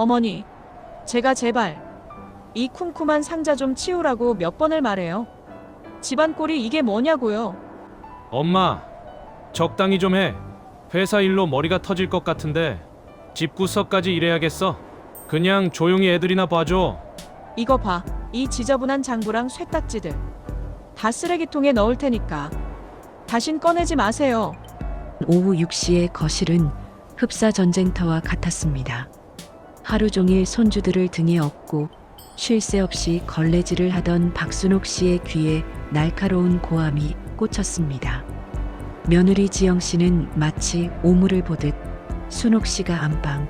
어머니, 제가 제발 이 쿰쿰한 상자 좀 치우라고 몇 번을 말해요. 집안 꼴이 이게 뭐냐고요. 엄마, 적당히 좀 해. 회사 일로 머리가 터질 것 같은데 집구석까지 일해야겠어. 그냥 조용히 애들이나 봐줘. 이거 봐. 이 지저분한 장부랑 쇠딱지들 다 쓰레기통에 넣을 테니까 다신 꺼내지 마세요. 오후 6시의 거실은 흡사 전쟁터와 같았습니다. 하루 종일 손주들을 등에 업고 쉴 새 없이 걸레질을 하던 박순옥 씨의 귀에 날카로운 고함이 꽂혔습니다. 며느리 지영 씨는 마치 오물을 보듯 순옥 씨가 안방,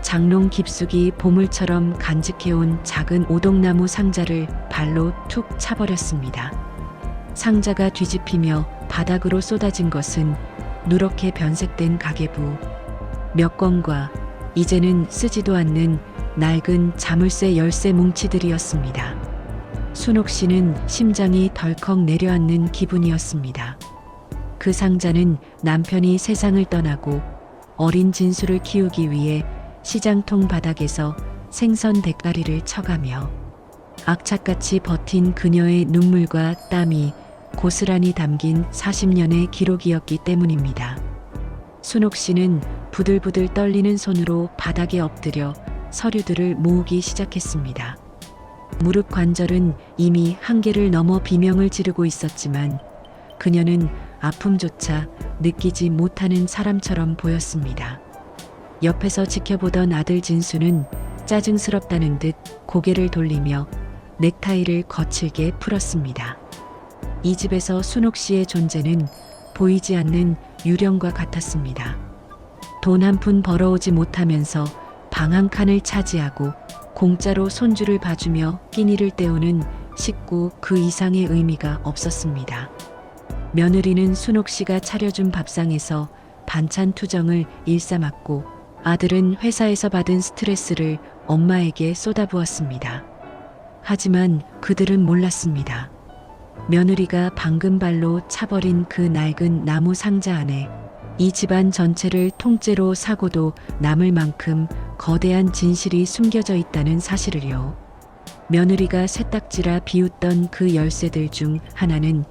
장롱 깊숙이 보물처럼 간직해온 작은 오동나무 상자를 발로 툭 차버렸습니다. 상자가 뒤집히며 바닥으로 쏟아진 것은 누렇게 변색된 가계부, 몇 건과 이제는 쓰지도 않는 낡은 자물쇠 열쇠 뭉치들이었습니다. 순옥 씨는 심장이 덜컥 내려앉는 기분이었습니다. 그 상자는 남편이 세상을 떠나고 어린 진수를 키우기 위해 시장통 바닥에서 생선 대가리를 쳐가며 악착같이 버틴 그녀의 눈물과 땀이 고스란히 담긴 40년의 기록이었기 때문입니다. 순옥 씨는 부들부들 떨리는 손으로 바닥에 엎드려 서류들을 모으기 시작했습니다. 무릎 관절은 이미 한계를 넘어 비명을 지르고 있었지만 그녀는 아픔조차 느끼지 못하는 사람처럼 보였습니다. 옆에서 지켜보던 아들 진수는 짜증스럽다는 듯 고개를 돌리며 넥타이를 거칠게 풀었습니다. 이 집에서 순옥 씨의 존재는 보이지 않는 유령과 같았습니다. 돈 한 푼 벌어오지 못하면서 방 한 칸을 차지하고 공짜로 손주를 봐주며 끼니를 때우는 식구 그 이상의 의미가 없었습니다. 며느리는 순옥 씨가 차려준 밥상에서 반찬 투정을 일삼았고 아들은 회사에서 받은 스트레스를 엄마에게 쏟아부었습니다. 하지만 그들은 몰랐습니다. 며느리가 방금 발로 차버린 그 낡은 나무 상자 안에 이 집안 전체를 통째로 사고도 남을 만큼 거대한 진실이 숨겨져 있다는 사실을요. 며느리가 쇠딱지라 비웃던 그 열쇠들 중 하나는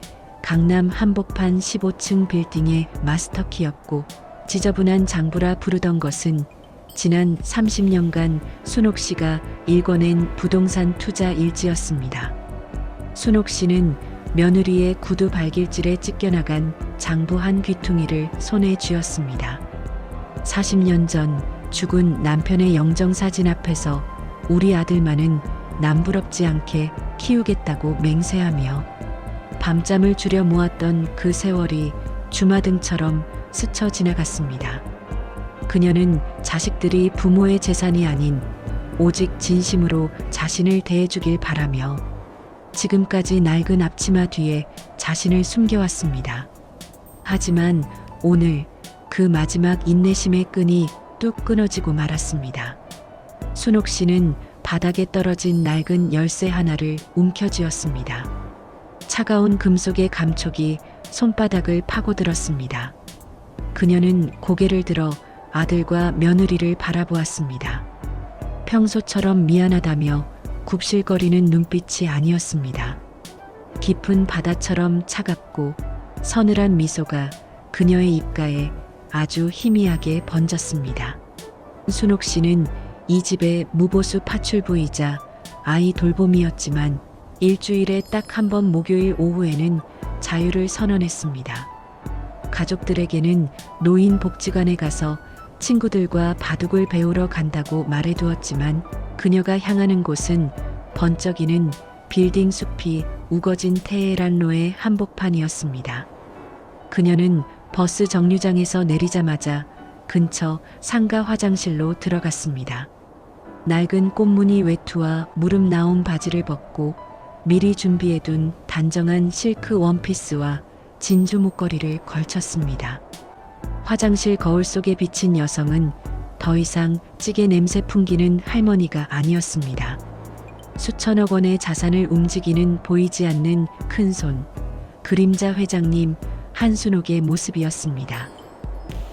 강남 한복판 15층 빌딩의 마스터키였고 지저분한 장부라 부르던 것은 지난 30년간 순옥 씨가 일궈낸 부동산 투자 일지였습니다. 순옥 씨는 며느리의 구두 발길질에 찢겨나간 장부 한 귀퉁이를 손에 쥐었습니다. 40년 전 죽은 남편의 영정사진 앞에서 우리 아들만은 남부럽지 않게 키우겠다고 맹세하며 밤잠을 줄여 모았던 그 세월이 주마등처럼 스쳐 지나갔습니다. 그녀는 자식들이 부모의 재산이 아닌 오직 진심으로 자신을 대해주길 바라며 지금까지 낡은 앞치마 뒤에 자신을 숨겨왔습니다. 하지만 오늘 그 마지막 인내심의 끈이 뚝 끊어지고 말았습니다. 순옥 씨는 바닥에 떨어진 낡은 열쇠 하나를 움켜쥐었습니다. 차가운 금속의 감촉이 손바닥을 파고들었습니다. 그녀는 고개를 들어 아들과 며느리를 바라보았습니다. 평소처럼 미안하다며 굽실거리는 눈빛이 아니었습니다. 깊은 바다처럼 차갑고 서늘한 미소가 그녀의 입가에 아주 희미하게 번졌습니다. 순옥 씨는 이 집의 무보수 파출부이자 아이 돌봄이었지만 일주일에 딱 한 번 목요일 오후에는 자유를 선언했습니다. 가족들에게는 노인복지관에 가서 친구들과 바둑을 배우러 간다고 말해두었지만 그녀가 향하는 곳은 번쩍이는 빌딩 숲이 우거진 테헤란로의 한복판이었습니다. 그녀는 버스 정류장에서 내리자마자 근처 상가 화장실로 들어갔습니다. 낡은 꽃무늬 외투와 무릎 나온 바지를 벗고 미리 준비해둔 단정한 실크 원피스와 진주 목걸이를 걸쳤습니다. 화장실 거울 속에 비친 여성은 더 이상 찌개 냄새 풍기는 할머니가 아니었습니다. 수천억 원의 자산을 움직이는 보이지 않는 큰손, 그림자 회장님 한순옥의 모습이었습니다.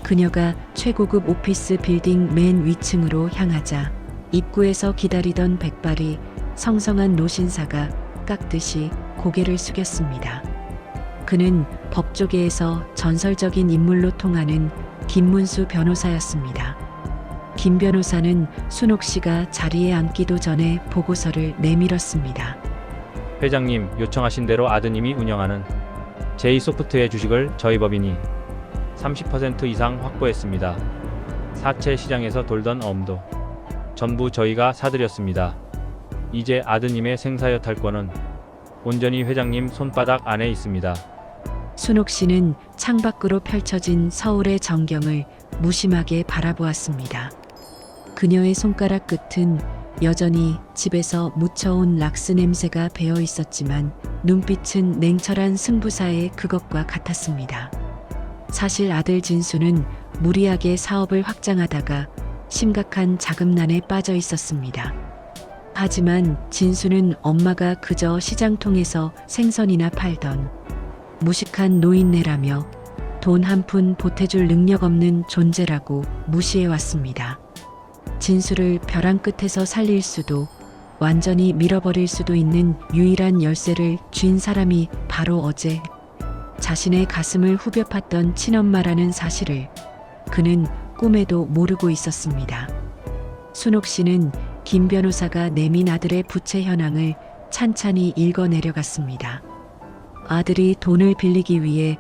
그녀가 최고급 오피스 빌딩 맨 위층으로 향하자 입구에서 기다리던 백발이 성성한 노신사가 깎듯이 고개를 숙였습니다. 그는 법조계에서 전설적인 인물로 통하는 김문수 변호사였습니다. 김 변호사는 순옥 씨가 자리에 앉기도 전에 보고서를 내밀었습니다. 회장님 요청하신 대로 아드님이 운영하는 제2소프트의 주식을 저희 법인이 30% 이상 확보했습니다. 사채 시장에서 돌던 엄도 전부 저희가 사들였습니다. 이제 아드님의 생사여탈권은 온전히 회장님 손바닥 안에 있습니다. 순옥 씨는 창밖으로 펼쳐진 서울의 전경을 무심하게 바라보았습니다. 그녀의 손가락 끝은 여전히 집에서 묻혀온 락스 냄새가 배어 있었지만 눈빛은 냉철한 승부사의 그것과 같았습니다. 사실 아들 진수는 무리하게 사업을 확장하다가 심각한 자금난에 빠져 있었습니다. 하지만 진수는 엄마가 그저 시장통에서 생선이나 팔던 무식한 노인네라며 돈 한 푼 보태줄 능력 없는 존재라고 무시해왔습니다. 진수를 벼랑 끝에서 살릴 수도 완전히 밀어버릴 수도 있는 유일한 열쇠를 쥔 사람이 바로 어제 자신의 가슴을 후벼 팠던 친엄마라는 사실을 그는 꿈에도 모르고 있었습니다. 순옥 씨는 김 변호사가 내민 아들의 부채 현황을 찬찬히 읽어 내려갔습니다. 아들이 돈을 빌리기 위해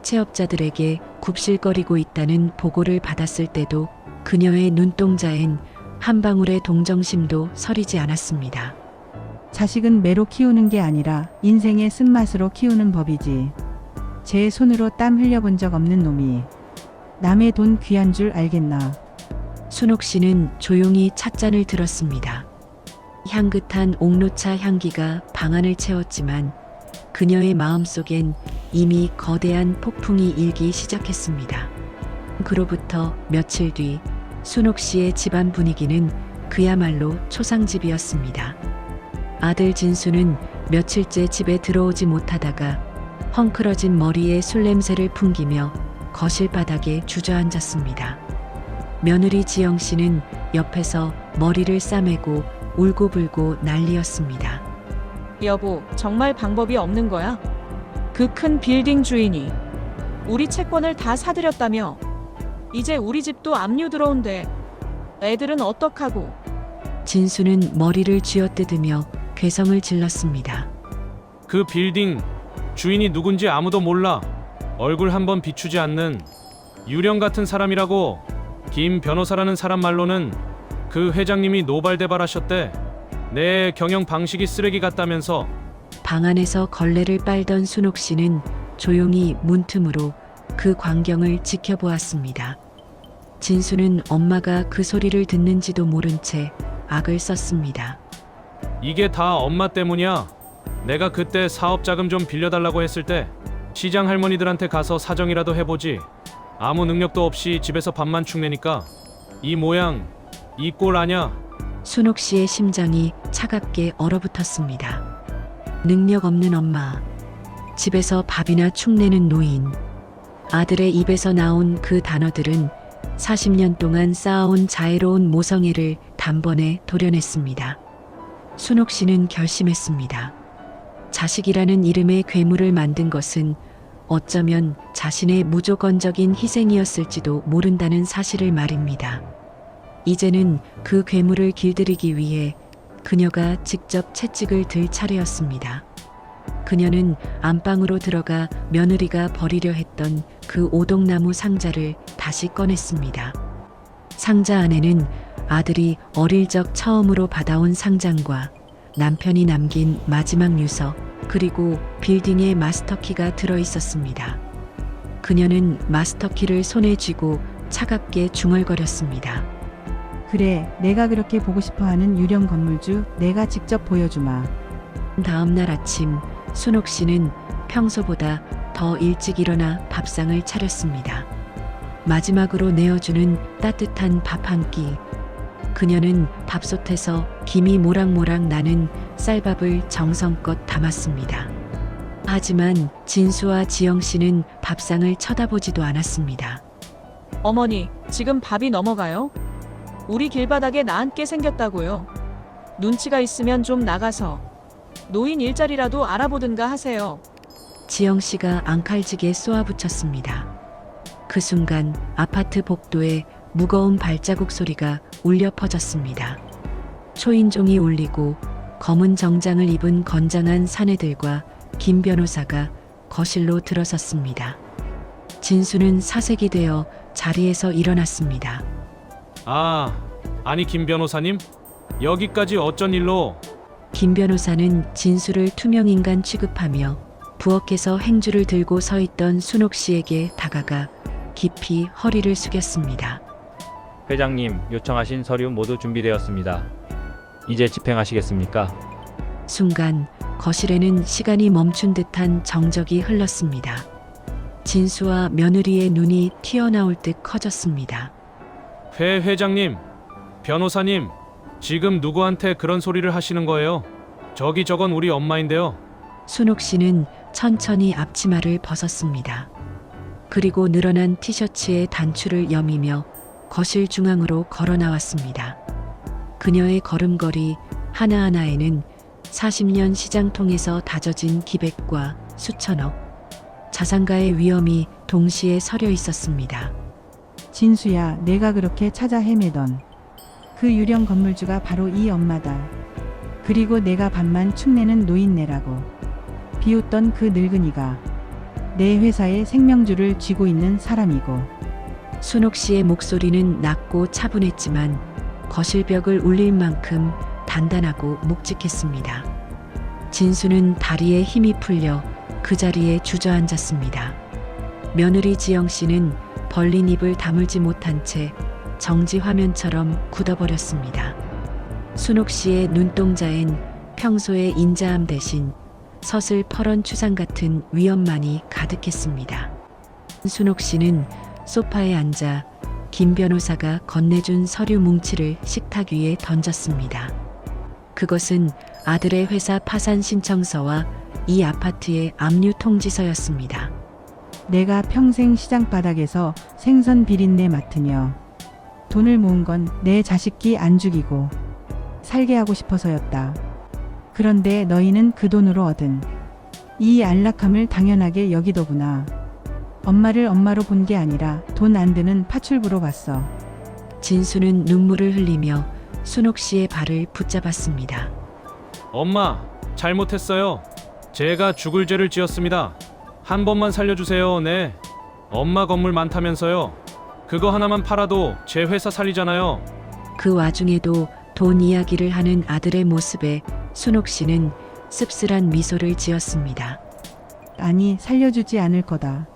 사채업자들에게 굽실거리고 있다는 보고를 받았을 때도 그녀의 눈동자엔 한 방울의 동정심도 서리지 않았습니다. 자식은 매로 키우는 게 아니라 인생의 쓴맛으로 키우는 법이지. 제 손으로 땀 흘려본 적 없는 놈이 남의 돈 귀한 줄 알겠나. 순옥 씨는 조용히 찻잔을 들었습니다. 향긋한 옥로차 향기가 방안을 채웠지만 그녀의 마음속엔 이미 거대한 폭풍이 일기 시작했습니다. 그로부터 며칠 뒤 순옥 씨의 집안 분위기는 그야말로 초상집이었습니다. 아들 진수는 며칠째 집에 들어오지 못하다가 헝클어진 머리에 술 냄새를 풍기며 거실 바닥에 주저앉았습니다. 며느리 지영 씨는 옆에서 머리를 싸매고 울고불고 난리였습니다. 여보, 정말 방법이 없는 거야? 그 큰 빌딩 주인이 우리 채권을 다 사들였다며. 이제 우리 집도 압류 들어온대. 애들은 어떡하고? 진수는 머리를 쥐어뜯으며 괴성을 질렀습니다. 그 빌딩 주인이 누군지 아무도 몰라. 얼굴 한번 비추지 않는 유령 같은 사람이라고. 김 변호사라는 사람 말로는 그 회장님이 노발대발하셨대. 내 경영 방식이 쓰레기 같다면서. 방 안에서 걸레를 빨던 순옥 씨는 조용히 문틈으로 그 광경을 지켜보았습니다. 진수는 엄마가 그 소리를 듣는지도 모른 채 악을 썼습니다. 이게 다 엄마 때문이야. 내가 그때 사업 자금 좀 빌려달라고 했을 때 시장 할머니들한테 가서 사정이라도 해보지. 아무 능력도 없이 집에서 밥만 축내니까 이 모양, 이 꼴 아냐. 순옥 씨의 심장이 차갑게 얼어붙었습니다. 능력 없는 엄마, 집에서 밥이나 축내는 노인. 아들의 입에서 나온 그 단어들은 40년 동안 쌓아온 자애로운 모성애를 단번에 도려냈습니다. 순옥 씨는 결심했습니다. 자식이라는 이름의 괴물을 만든 것은 어쩌면 자신의 무조건적인 희생이었을지도 모른다는 사실을 말입니다. 이제는 그 괴물을 길들이기 위해 그녀가 직접 채찍을 들 차례였습니다. 그녀는 안방으로 들어가 며느리가 버리려 했던 그 오동나무 상자를 다시 꺼냈습니다. 상자 안에는 아들이 어릴 적 처음으로 받아온 상장과 남편이 남긴 마지막 유서, 그리고 빌딩의 마스터키가 들어있었습니다. 그녀는 마스터키를 손에 쥐고 차갑게 중얼거렸습니다. 그래, 내가 그렇게 보고 싶어하는 유령 건물주 내가 직접 보여주마. 다음 날 아침 순옥 씨는 평소보다 더 일찍 일어나 밥상을 차렸습니다. 마지막으로 내어주는 따뜻한 밥 한 끼. 그녀는 밥솥에서 김이 모락모락 나는 쌀밥을 정성껏 담았습니다. 하지만 진수와 지영 씨는 밥상을 쳐다보지도 않았습니다. 어머니, 지금 밥이 넘어가요? 우리 길바닥에 나앉게 생겼다고요. 눈치가 있으면 좀 나가서 노인 일자리라도 알아보든가 하세요. 지영 씨가 앙칼지게 쏘아붙였습니다. 그 순간 아파트 복도에 무거운 발자국 소리가 울려 퍼졌습니다. 초인종이 울리고 검은 정장을 입은 건장한 사내들과 김 변호사가 거실로 들어섰습니다. 진수는 사색이 되어 자리에서 일어났습니다. 아니 김 변호사님? 여기까지 어쩐 일로? 김 변호사는 진수를 투명인간 취급하며 부엌에서 행주를 들고 서 있던 순옥 씨에게 다가가 깊이 허리를 숙였습니다. 회장님, 요청하신 서류 모두 준비되었습니다. 이제 집행하시겠습니까? 순간 거실에는 시간이 멈춘 듯한 정적이 흘렀습니다. 진수와 며느리의 눈이 튀어나올 듯 커졌습니다. 회 회장님, 변호사님, 지금 누구한테 그런 소리를 하시는 거예요? 저건 우리 엄마인데요. 순옥 씨는 천천히 앞치마를 벗었습니다. 그리고 늘어난 티셔츠에 단추를 여미며 거실 중앙으로 걸어 나왔습니다. 그녀의 걸음걸이 하나하나에는 40년 시장통에서 다져진 기백과 수천억, 자산가의 위험이 동시에 서려 있었습니다. 진수야, 내가 그렇게 찾아 헤매던 그 유령 건물주가 바로 이 엄마다. 그리고 내가 밤만 축내는 노인네라고 비웃던 그 늙은이가 내 회사의 생명줄을 쥐고 있는 사람이고. 순옥 씨의 목소리는 낮고 차분했지만 거실벽을 울릴 만큼 단단하고 묵직했습니다. 진수는 다리에 힘이 풀려 그 자리에 주저앉았습니다. 며느리 지영 씨는 벌린 입을 다물지 못한 채 정지 화면처럼 굳어버렸습니다. 순옥 씨의 눈동자엔 평소의 인자함 대신 서슬퍼런 추상 같은 위험만이 가득했습니다. 순옥 씨는 소파에 앉아 김 변호사가 건네준 서류 뭉치를 식탁 위에 던졌습니다. 그것은 아들의 회사 파산 신청서와 이 아파트의 압류 통지서였습니다. 내가 평생 시장 바닥에서 생선 비린내 맡으며 돈을 모은 건 내 자식기 안 죽이고 살게 하고 싶어서였다. 그런데 너희는 그 돈으로 얻은 이 안락함을 당연하게 여기더구나. 엄마를 엄마로 본 게 아니라 돈 안 드는 파출부로 봤어. 진수는 눈물을 흘리며 순옥 씨의 발을 붙잡았습니다. 엄마, 잘못했어요. 제가 죽을 죄를 지었습니다. 한 번만 살려주세요. 네. 엄마 건물 많다면서요. 그거 하나만 팔아도 제 회사 살리잖아요. 그 와중에도 돈 이야기를 하는 아들의 모습에 순옥 씨는 씁쓸한 미소를 지었습니다. 아니, 살려주지 않을 거다.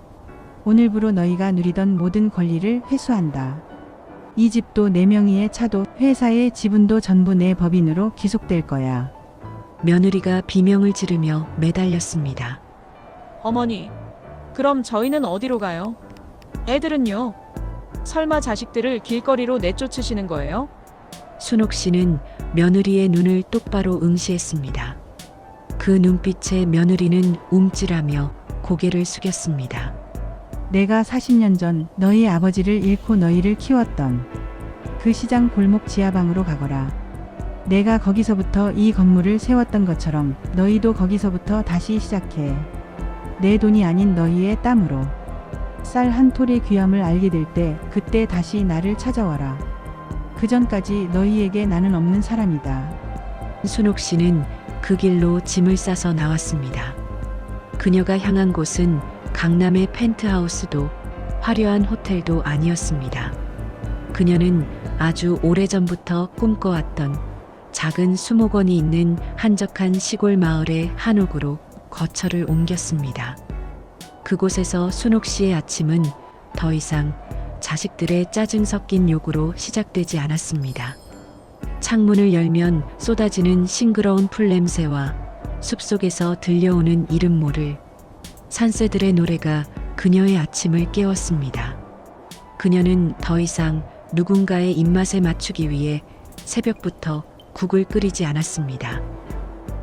오늘부로 너희가 누리던 모든 권리를 회수한다. 이 집도 내 명의의 차도 회사의 지분도 전부 내 법인으로 귀속될 거야. 며느리가 비명을 지르며 매달렸습니다. 어머니, 그럼 저희는 어디로 가요? 애들은요? 설마 자식들을 길거리로 내쫓으시는 거예요? 순옥 씨는 며느리의 눈을 똑바로 응시했습니다. 그 눈빛에 며느리는 움찔하며 고개를 숙였습니다. 내가 40년 전 너희 아버지를 잃고 너희를 키웠던 그 시장 골목 지하방으로 가거라. 내가 거기서부터 이 건물을 세웠던 것처럼 너희도 거기서부터 다시 시작해. 내 돈이 아닌 너희의 땀으로. 쌀 한 톨의 귀함을 알게 될 때 그때 다시 나를 찾아와라. 그 전까지 너희에게 나는 없는 사람이다. 순옥 씨는 그 길로 짐을 싸서 나왔습니다. 그녀가 향한 곳은 강남의 펜트하우스도 화려한 호텔도 아니었습니다. 그녀는 아주 오래전부터 꿈꿔왔던 작은 수목원이 있는 한적한 시골 마을의 한옥으로 거처를 옮겼습니다. 그곳에서 순옥 씨의 아침은 더 이상 자식들의 짜증 섞인 욕으로 시작되지 않았습니다. 창문을 열면 쏟아지는 싱그러운 풀냄새와 숲속에서 들려오는 이름 모를 산새들의 노래가 그녀의 아침을 깨웠습니다. 그녀는 더 이상 누군가의 입맛에 맞추기 위해 새벽부터 국을 끓이지 않았습니다.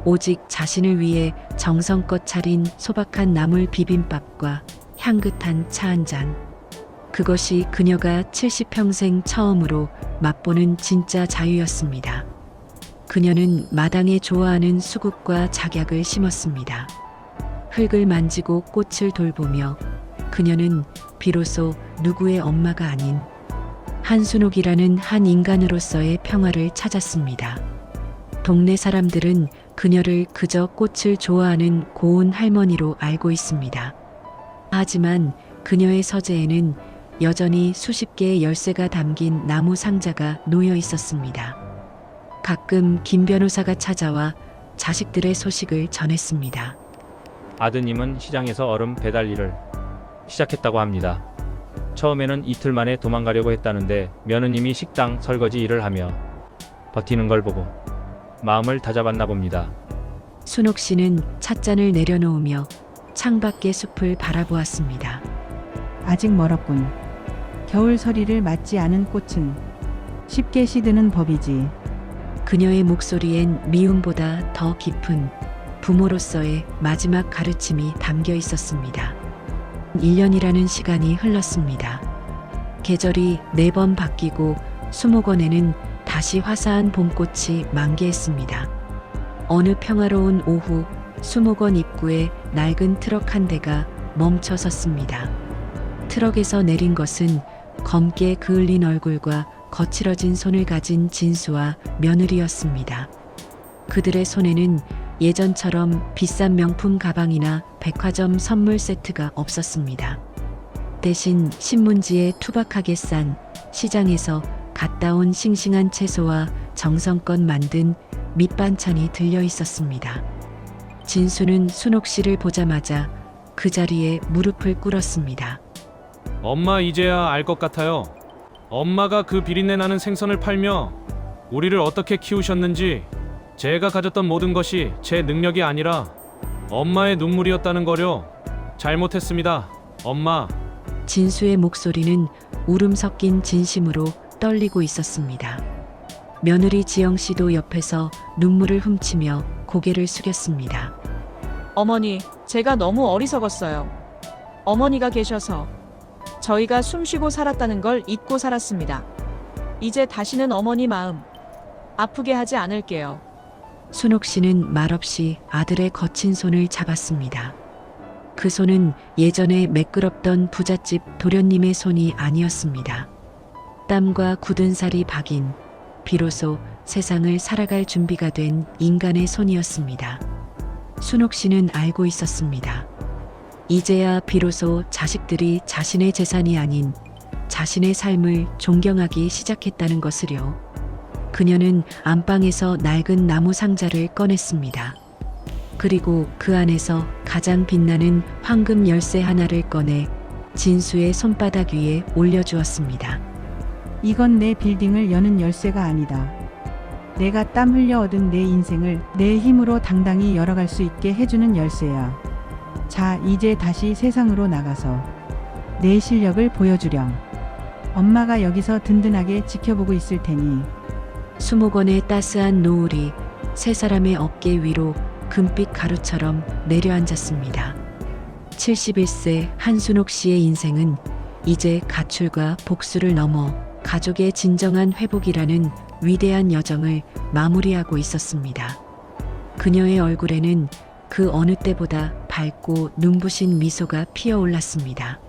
오직 자신을 위해 정성껏 차린 소박한 나물 비빔밥과 향긋한 차 한 잔. 그것이 그녀가 70평생 처음으로 맛보는 진짜 자유였습니다. 그녀는 마당에 좋아하는 수국과 작약을 심었습니다. 흙을 만지고 꽃을 돌보며 그녀는 비로소 누구의 엄마가 아닌 한순옥이라는 한 인간으로서의 평화를 찾았습니다. 동네 사람들은 그녀를 그저 꽃을 좋아하는 고운 할머니로 알고 있습니다. 하지만 그녀의 서재에는 여전히 수십 개의 열쇠가 담긴 나무 상자가 놓여 있었습니다. 가끔 김 변호사가 찾아와 자식들의 소식을 전했습니다. 아드님은 시장에서 얼음 배달 일을 시작했다고 합니다. 처음에는 이틀 만에 도망가려고 했다는데 며느님이 식당 설거지 일을 하며 버티는 걸 보고 마음을 다잡았나 봅니다. 순옥 씨는 찻잔을 내려놓으며 창밖의 숲을 바라보았습니다. 아직 멀었군. 겨울 서리를 맞지 않은 꽃은 쉽게 시드는 법이지. 그녀의 목소리엔 미움보다 더 깊은 부모로서의 마지막 가르침이 담겨 있었습니다. 1년이라는 시간이 흘렀습니다. 계절이 4번 바뀌고 수목원에는 다시 화사한 봄꽃이 만개했습니다. 어느 평화로운 오후 수목원 입구에 낡은 트럭 한 대가 멈춰 섰습니다. 트럭에서 내린 것은 검게 그을린 얼굴과 거칠어진 손을 가진 진수와 며느리였습니다. 그들의 손에는 예전처럼 비싼 명품 가방이나 백화점 선물 세트가 없었습니다. 대신 신문지에 투박하게 싼 시장에서 갔다 온 싱싱한 채소와 정성껏 만든 밑반찬이 들려 있었습니다. 진수는 순옥 씨를 보자마자 그 자리에 무릎을 꿇었습니다. 엄마 이제야 알 것 같아요. 엄마가 그 비린내 나는 생선을 팔며 우리를 어떻게 키우셨는지 제가 가졌던 모든 것이 제 능력이 아니라 엄마의 눈물이었다는 거요. 잘못했습니다. 엄마. 진수의 목소리는 울음 섞인 진심으로 떨리고 있었습니다. 며느리 지영 씨도 옆에서 눈물을 훔치며 고개를 숙였습니다. 어머니, 제가 너무 어리석었어요. 어머니가 계셔서 저희가 숨쉬고 살았다는 걸 잊고 살았습니다. 이제 다시는 어머니 마음 아프게 하지 않을게요. 순옥 씨는 말없이 아들의 거친 손을 잡았습니다. 그 손은 예전에 매끄럽던 부잣집 도련님의 손이 아니었습니다. 땀과 굳은 살이 박인 비로소 세상을 살아갈 준비가 된 인간의 손이었습니다. 순옥 씨는 알고 있었습니다. 이제야 비로소 자식들이 자신의 재산이 아닌 자신의 삶을 존경하기 시작했다는 것을요. 그녀는 안방에서 낡은 나무 상자를 꺼냈습니다. 그리고 그 안에서 가장 빛나는 황금 열쇠 하나를 꺼내 진수의 손바닥 위에 올려주었습니다. 이건 내 빌딩을 여는 열쇠가 아니다. 내가 땀 흘려 얻은 내 인생을 내 힘으로 당당히 열어갈 수 있게 해주는 열쇠야. 자, 이제 다시 세상으로 나가서 내 실력을 보여주렴. 엄마가 여기서 든든하게 지켜보고 있을 테니. 수목원의 따스한 노을이 세 사람의 어깨 위로 금빛 가루처럼 내려앉았습니다. 71세 한순옥 씨의 인생은 이제 가출과 복수를 넘어 가족의 진정한 회복이라는 위대한 여정을 마무리하고 있었습니다. 그녀의 얼굴에는 그 어느 때보다 밝고 눈부신 미소가 피어올랐습니다.